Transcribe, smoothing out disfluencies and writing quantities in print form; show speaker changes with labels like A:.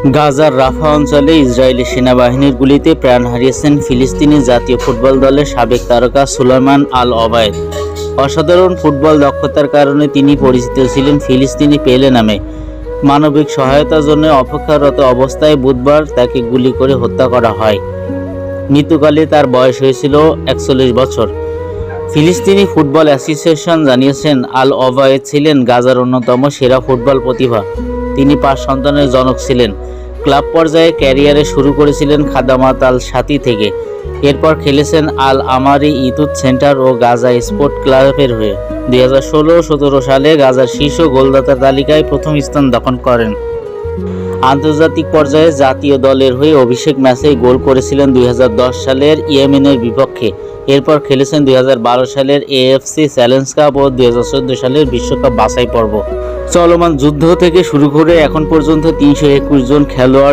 A: গাজার রাফা অঞ্চলে ইসরায়েলি সেনাবাহিনীর গুলিতে প্রাণ হারিয়েছেন ফিলিস্তিনি জাতীয় ফুটবল দলের সাবেক তারকা সুলাইমান আল অবায়েদ। অসাধারণ ফুটবল দক্ষতার কারণে তিনি পরিচিত ছিলেন ফিলিস্তিনি পেলে নামে। মানবিক সহায়তার জন্য অপেক্ষারত অবস্থায় বুধবার তাকে গুলি করে হত্যা করা হয়। মৃত্যুকালে তার বয়স হয়েছিল 41 বছর। ফিলিস্তিনি ফুটবল অ্যাসোসিয়েশন জানিয়েছেন, আল অবায়েদ ছিলেন গাজার অন্যতম সেরা ফুটবল প্রতিভা। তিনি 5 সন্তানের জনক ছিলেন। ক্লাব পর্যায়ে ক্যারিয়ারে শুরু করেছিলেন খাদামাত আল শাতি থেকে। এরপর খেলেছেন আল আমারি ইতুত সেন্টার ও গাজা স্পোর্ট ক্লাবের হয়ে। 2016-17 সালে গাজার শীর্ষ গোলদাতার তালিকায় প্রথম স্থান দখল করেন। আন্তর্জাতিক পর্যায়ে জাতীয় দলের হয়ে অভিষেক ম্যাচে গোল করেছিলেন 2010 সালের ইয়েমেনের বিপক্ষে। এরপর খেলেছেন 2012 সালের এএফসি চ্যালেঞ্জ কাপ ও 2014 সালের বিশ্বকাপ বাছাই পর্ব। চলমান যুদ্ধ থেকে শুরু করে এখন পর্যন্ত 321 জন খেলোয়াড়